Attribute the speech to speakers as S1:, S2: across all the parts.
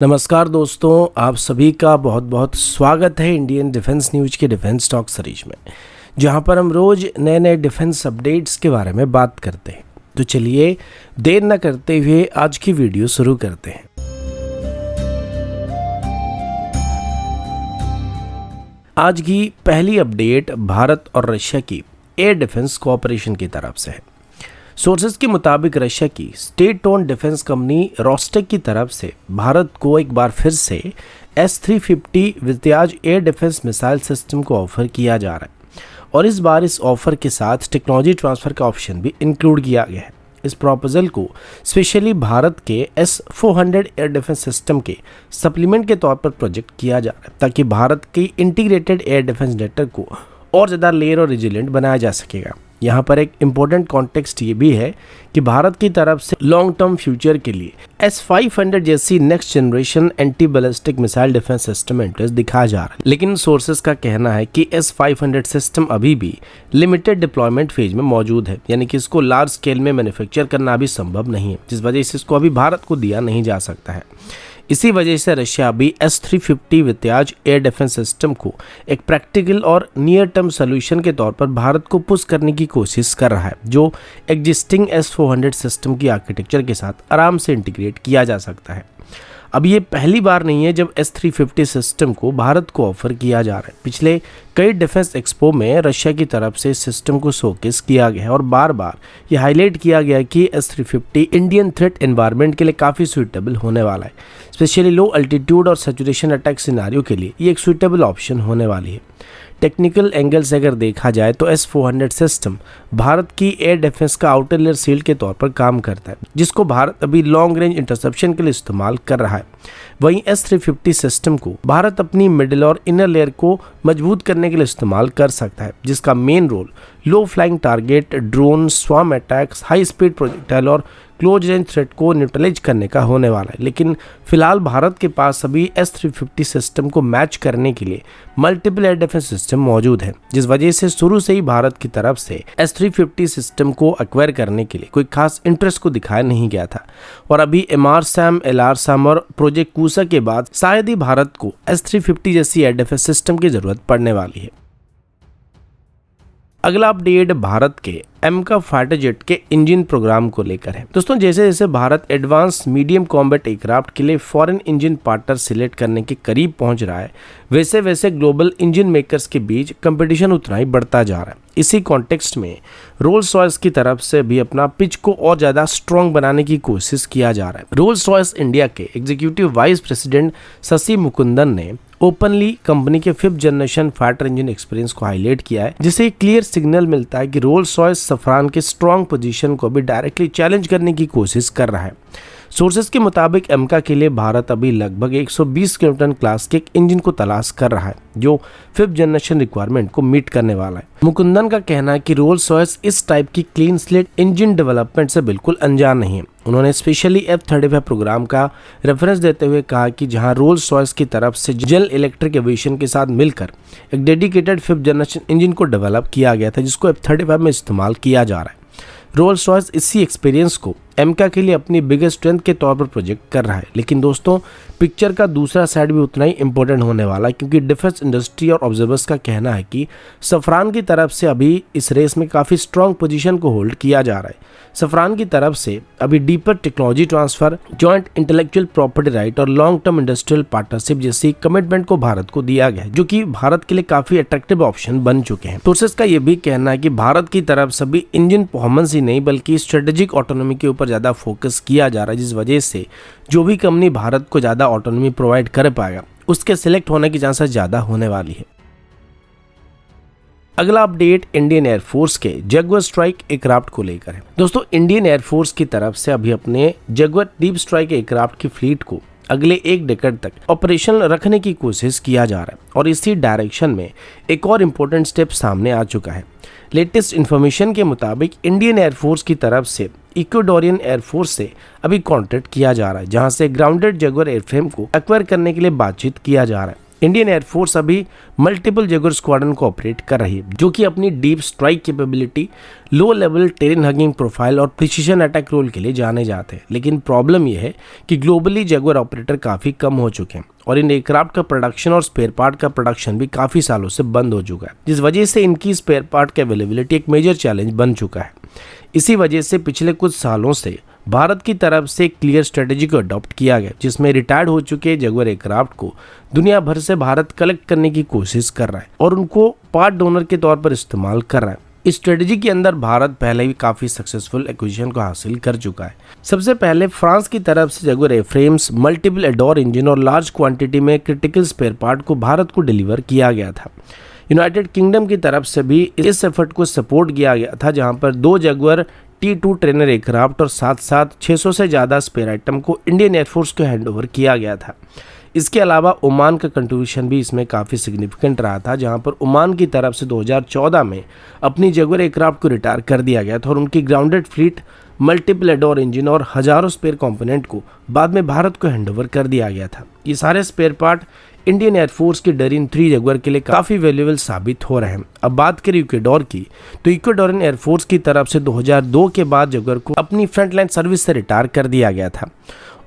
S1: नमस्कार दोस्तों, आप सभी का बहुत बहुत स्वागत है इंडियन डिफेंस न्यूज के डिफेंस टॉक सीरीज में, जहां पर हम रोज नए नए डिफेंस अपडेट्स के बारे में बात करते हैं। तो चलिए देर न करते हुए आज की वीडियो शुरू करते हैं। आज की पहली अपडेट भारत और रशिया की एयर डिफेंस कोऑपरेशन की तरफ से है। सोर्सेज के मुताबिक रशिया की state own defence company Rostec की तरफ से भारत को एक बार फिर से S-350 Vityaz air defence missile system को ऑफर किया जा रहा है और इस बार इस ऑफर के साथ टेक्नोलॉजी ट्रांसफ़र का ऑप्शन भी इंक्लूड किया गया है। इस प्रपोजल को स्पेशली भारत के S-400 एयर डिफेंस सिस्टम के सप्लीमेंट के तौर पर प्रोजेक्ट किया जा रहा है, ताकि भारत की इंटीग्रेटेड एयर डिफेंस नेटवर्क को और ज़्यादा लेयर और रेजिलिएंट बनाया जा सकेगा। यहाँ पर एक इम्पोर्टेंट कॉन्टेक्स्ट ये भी है कि भारत की तरफ से लॉन्ग टर्म फ्यूचर के लिए S-500 जैसी next generation anti ballistic missile defence system में इंटरेस्ट दिखाया जा रहा है, लेकिन सोर्सेज का कहना है कि S-500 सिस्टम अभी भी लिमिटेड डिप्लॉयमेंट फेज में मौजूद है, यानी कि इसको लार्ज स्केल में मैन्युफैक्चर करना अभी संभव नहीं है, जिस वजह से इसको अभी भारत को दिया नहीं जा सकता है। इसी वजह से रशिया अभी S-350 Vityaz air defence system को एक प्रैक्टिकल और नियर टर्म सोल्यूशन के तौर पर भारत को पुश करने की कोशिश कर रहा है, जो एग्जिस्टिंग S-400 सिस्टम की आर्किटेक्चर के साथ आराम से इंटीग्रेट किया जा सकता है। अब ये पहली बार नहीं है जब S-350 सिस्टम को भारत को ऑफर किया जा रहा है। पिछले कई डिफेंस एक्सपो में रशिया की तरफ से इस सिस्टम को शोकेस किया गया है और बार बार ये हाईलाइट किया गया कि S-350 इंडियन थ्रेट एनवायरनमेंट के लिए काफ़ी सूटेबल होने वाला है। स्पेशली लो अल्टीट्यूड और सैचुरेशन अटैक सिनारियो के लिए ये एक सूटेबल ऑप्शन होने वाली है। टेक्निकल एंगल से अगर देखा जाए तो S-400 सिस्टम भारत की एयर डिफेंस का आउटर लेयर शील्ड के तौर पर काम करता है, जिसको भारत अभी लॉन्ग रेंज इंटरसेप्शन के लिए इस्तेमाल कर रहा है। वहीं S-350 सिस्टम को भारत अपनी मिडिल और इनर लेयर को मजबूत करने के लिए इस्तेमाल कर सकता है, जिसका main role low flying target, drone, swarm attacks, high speed projectile और क्लोज रेंज थ्रेट को न्यूट्रलाइज करने का होने वाला है। लेकिन फिलहाल भारत के पास अभी S-350 सिस्टम को मैच करने के लिए मल्टीपल एयर डिफेंस सिस्टम मौजूद है, जिस वजह से शुरू से ही भारत की तरफ से S-350 सिस्टम को एक्वायर करने के लिए कोई खास इंटरेस्ट को दिखाया नहीं गया था। और अभी MRSAM, LRSAM और प्रोजेक्ट कूसा के बाद शायद ही भारत को S-350 जैसी एयर डिफेंस सिस्टम की जरूरत पड़ने वाली है। अगला अपडेट भारत के MCA फाइटर जेट के इंजन प्रोग्राम को लेकर है। दोस्तों, जैसे जैसे Bharat advance medium combat aircraft के लिए फॉरेन इंजन पार्टनर सिलेक्ट करने के करीब पहुंच रहा है, वैसे वैसे ग्लोबल इंजन मेकर्स के बीच कंपटीशन उतना ही बढ़ता जा रहा है। इसी कॉन्टेक्स्ट में रोल्स रॉयस की तरफ से भी अपना पिच को और ज़्यादा स्ट्रॉन्ग बनाने की कोशिश किया जा रहा है। रोल्स रॉयस इंडिया के executive vice president Shashi Mukundan ने ओपनली कंपनी के 5th generation fighter engine experience को हाईलाइट किया है, जिससे एक क्लियर सिग्नल मिलता है कि रोल्स रॉयस सफरान के स्ट्रॉन्ग पोजीशन को भी डायरेक्टली चैलेंज करने की कोशिश कर रहा है। सोर्सेज के मुताबिक MCA के लिए भारत अभी लगभग 120 किलोटन क्लास के एक इंजन को तलाश कर रहा है, जो 5th जनरेशन रिक्वायरमेंट को मीट करने वाला है। मुकुंदन का कहना है कि रोल्स रॉयस इस टाइप की क्लीन स्लेट इंजन डेवलपमेंट से बिल्कुल अनजान नहीं है। उन्होंने स्पेशली F-35 प्रोग्राम का रेफरेंस देते हुए कहा कि जहां रोल्स रॉयस की तरफ से जनरल इलेक्ट्रिक एविएशन के साथ मिलकर एक डेडिकेटेड 5th जनरेशन इंजन को डेवलप किया गया था, जिसको F-35 में इस्तेमाल किया जा रहा है। रोल्स रॉयस इसी एक्सपीरियंस को MCA के लिए अपनी बिगेस्ट स्ट्रेंथ के तौर पर प्रोजेक्ट कर रहा है। लेकिन दोस्तों, पिक्चर का दूसरा साइड भी उतना ही इंपॉर्टेंट होने वाला है, क्योंकि डिफेंस इंडस्ट्री और ऑब्जर्वर्स का कहना है कि सफरान की तरफ से अभी इस रेस में काफ़ी स्ट्रॉन्ग पोजीशन को होल्ड किया जा रहा है। सफरान की तरफ से अभी deeper technology transfer, joint intellectual property right और लॉन्ग टर्म इंडस्ट्रियल पार्टनरशिप जैसी कमिटमेंट को भारत को दिया गया है, जो कि भारत के लिए काफ़ी अट्रैक्टिव ऑप्शन बन चुके हैं। सोर्सेज का यह भी कहना है कि भारत की तरफ से भी इंजन परफॉर्मेंस ही नहीं बल्कि स्ट्रेटेजिक ऑटोनॉमी के ऊपर ज़्यादा फोकस किया जा रहा है, जिस वजह से जो भी कंपनी भारत को ज़्यादा ऑटोनॉमी प्रोवाइड कर पाएगा उसके सिलेक्ट होने की चांसेस ज़्यादा होने वाली है। अगला अपडेट इंडियन एयरफोर्स के जगुआर स्ट्राइक एयरक्राफ्ट को लेकर है। दोस्तों, इंडियन एयरफोर्स की तरफ से अभी अपने जगुआर डीप स्ट्राइक एयरक्राफ्ट की फ्लीट को अगले 1 डेकेड तक ऑपरेशनल रखने की कोशिश किया जा रहा है और इसी डायरेक्शन में एक और इम्पोर्टेंट स्टेप सामने आ चुका है। लेटेस्ट इन्फॉर्मेशन के मुताबिक इंडियन एयरफोर्स की तरफ से इक्वाडोरियन एयरफोर्स से अभी कॉन्ट्रैक्ट किया जा रहा है, जहां से ग्राउंडेड जगुआर एयरफ्रेम को एक्वायर करने के लिए बातचीत किया जा रहा है। इंडियन एयरफोर्स अभी मल्टीपल जगुआर स्क्वाड्रन को ऑपरेट कर रही है, जो कि अपनी deep strike capability, low level terrain hugging profile और प्रिसीजन अटैक रोल के लिए जाने जाते हैं। लेकिन प्रॉब्लम यह है कि ग्लोबली जगुआर ऑपरेटर काफ़ी कम हो चुके हैं और इन एयरक्राफ्ट का प्रोडक्शन और स्पेयर पार्ट का प्रोडक्शन भी काफ़ी सालों से बंद हो चुका है, जिस वजह से इनकी स्पेयर पार्ट की अवेलेबिलिटी एक मेजर चैलेंज बन चुका है। इसी वजह से पिछले कुछ सालों से भारत की तरफ से एक क्लियर स्ट्रेटेजी को अडॉप्ट किया गया, जिसमें रिटायर्ड हो चुके जगुआर एयरक्राफ्ट को दुनिया भर से भारत कलेक्ट करने की कोशिश कर रहा है और उनको पार्ट डोनर के तौर पर इस्तेमाल कर रहा है। इस स्ट्रेटेजी के अंदर भारत पहले भी काफी सक्सेसफुल एक्विजिशन को हासिल कर चुका है। सबसे पहले फ्रांस की तरफ से जगुआर एयरफ्रेम्स, मल्टीपल एडोर इंजन और लार्ज क्वांटिटी में क्रिटिकल स्पेयर पार्ट को भारत को डिलीवर किया गया था। यूनाइटेड किंगडम की तरफ से भी इस एफर्ट को सपोर्ट किया गया था, जहां पर 2 जगुआर T2 ट्रेनर एयरक्राफ्ट और साथ साथ 600 से ज़्यादा स्पेयर आइटम को इंडियन एयरफोर्स को हैंडओवर किया गया था। इसके अलावा ओमान का कंट्रीब्यूशन भी इसमें काफ़ी सिग्निफिकेंट रहा था, जहां पर ओमान की तरफ से 2014 में अपनी जगुआर एयरक्राफ्ट को रिटायर कर दिया गया था और उनकी grounded fleet, multiple adore engine और हजारों स्पेयर कंपोनेंट को बाद में भारत को हैंडओवर कर दिया गया था। ये सारे स्पेयर पार्ट इंडियन एयरफोर्स की डरीन 3 जगुआर के लिए काफ़ी वैल्यूएबल साबित हो रहे हैं। अब बात करें इक्वाडोर की, तो इक्वाडोरियन एयरफोर्स की तरफ से 2002 के बाद जगुआर को अपनी फ्रंटलाइन सर्विस से रिटायर कर दिया गया था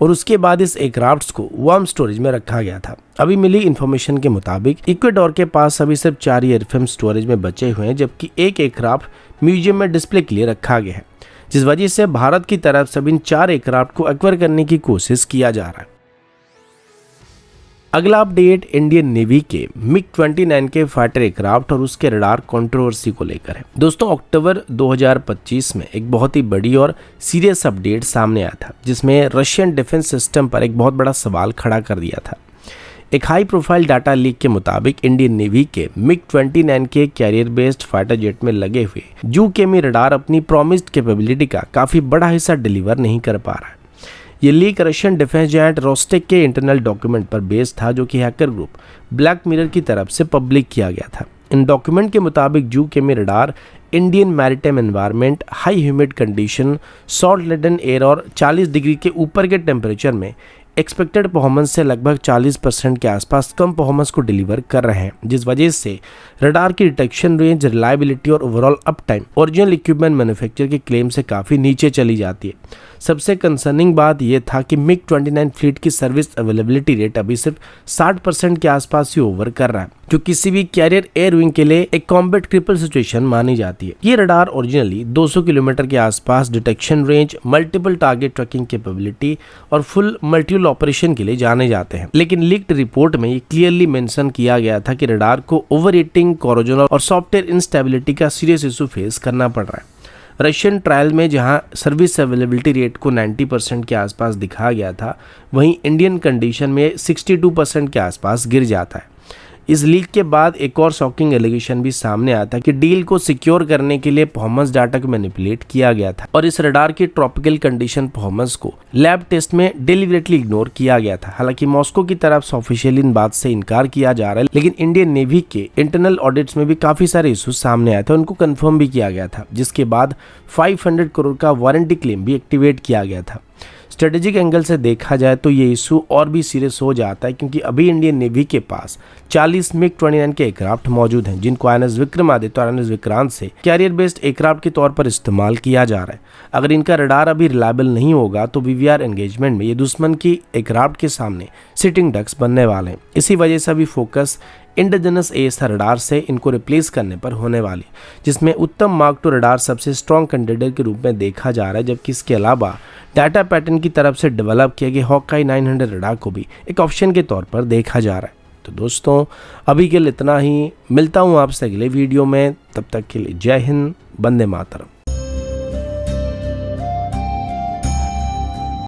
S1: और उसके बाद इस एयरक्राफ्ट्स को वार्म स्टोरेज में रखा गया था। अभी मिली इन्फॉर्मेशन के मुताबिक इक्वाडोर के पास अभी सिर्फ 4 एयरफ्रेम स्टोरेज में बचे हुए हैं, जबकि एक एयरक्राफ्ट म्यूजियम में डिस्प्ले के लिए रखा गया है, जिस वजह से भारत की तरफ से इन 4 एयरक्राफ्ट को एक्वायर करने की कोशिश किया जा रहा है। अगला अपडेट इंडियन नेवी के MiG-29 के फाइटर एयरक्राफ्ट और उसके रडार कंट्रोवर्सी को लेकर है। दोस्तों, अक्टूबर 2025 में एक बहुत ही बड़ी और सीरियस अपडेट सामने आया था, जिसमें रशियन डिफेंस सिस्टम पर एक बहुत बड़ा सवाल खड़ा कर दिया था। एक हाई प्रोफाइल डाटा लीक के मुताबिक इंडियन नेवी के MiG-29 के कैरियर बेस्ड फाइटर जेट में लगे हुए JUCAMI रडार अपनी प्रॉमिस्ड कैपेबिलिटी का काफ़ी बड़ा हिस्सा डिलीवर नहीं कर पा रहा है। ये leak Russian defence giant Rostec के इंटरनल डॉक्यूमेंट पर बेस्ड था, जो कि हैकर ग्रुप ब्लैक मिरर की तरफ से पब्लिक किया गया था। इन डॉक्यूमेंट के मुताबिक JUCAMI radar Indian maritime environment, high humid condition, salt laden air और 40 डिग्री के ऊपर के टेम्परेचर में एक्सपेक्टेड परफॉर्मेंस से लगभग 40% के आसपास कम परफॉर्मेंस को डिलीवर कर रहे हैं, जिस वजह से रडार की डिटेक्शन रेंज, रिलायबिलिटी और overall up time original equipment manufacturer के क्लेम से काफ़ी नीचे चली जाती है। सबसे कंसर्निंग बात यह था कि MiG-29 फ्लीट की सर्विस अवेलेबिलिटी रेट अभी सिर्फ 60% के आसपास ही ओवर कर रहा है, जो किसी भी कैरियर एयर विंग के लिए एक कॉम्बैट क्रिपल सिचुएशन मानी जाती है। ये रडार ओरिजिनली 200 किलोमीटर के आसपास detection range, multiple target tracking capability और फुल मल्टीपल ऑपरेशन के लिए जाने जाते हैं। लेकिन लीक्ड रिपोर्ट में ये क्लियरली मेंशन किया गया था कि रडार को ओवर हीटिंग, कोरोजन और सॉफ्टवेयर इंस्टेबिलिटी का सीरियस इशू फेस करना पड़ रहा है। रशियन ट्रायल में जहां सर्विस अवेलेबिलिटी रेट को 90% के आसपास दिखाया गया था, वहीं इंडियन कंडीशन में 62% के आसपास गिर जाता है। इस लीक के बाद एक और शॉकिंग एलिगेशन भी सामने आया था कि डील को सिक्योर करने के लिए परफॉर्मेंस डाटा को मैनिपुलेट किया गया था और इस रडार की ट्रॉपिकल कंडीशन परफॉर्मेंस को लैब टेस्ट में डिलीवरेटली इग्नोर किया गया था। हालांकि मॉस्को की तरफ से ऑफिशियली इन बात से इनकार किया जा रहा है, लेकिन इंडियन नेवी के इंटरनल ऑडिट्स में भी काफी सारे इश्यूज सामने आए थे, उनको कंफर्म भी किया गया था, जिसके बाद 500 करोड़ का वारंटी क्लेम भी एक्टिवेट किया गया था। स्ट्रेटेजिक एंगल से देखा जाए तो ये इशू और भी सीरियस हो जाता है, क्योंकि अभी इंडियन नेवी के पास 40 MiG-29 के एयरक्राफ्ट मौजूद हैं, जिनको INS विक्रमादित्य और INS विक्रांत से कैरियर बेस्ड एयरक्राफ्ट के तौर पर इस्तेमाल किया जा रहा है। अगर इनका रडार अभी रिलायबल नहीं होगा तो VVR एंगेजमेंट में ये दुश्मन की एयरक्राफ्ट के सामने सिटिंग डक्स बनने वाले हैं। इसी वजह से अभी फोकस इंडिजिनस AESA रडार से इनको रिप्लेस करने पर होने वाली, जिसमें उत्तम मार्क II रडार सबसे स्ट्रॉन्ग कंटेंडर के रूप में देखा जा रहा है, जबकि इसके अलावा डाटा पैटर्न की तरफ से डेवलप किए गए हॉकाई 900 रडार को भी एक ऑप्शन के तौर पर देखा जा रहा है। तो दोस्तों, अभी के लिए इतना ही। मिलता हूँ आपसे अगले वीडियो में, तब तक के लिए जय हिंद, वंदे मातरम।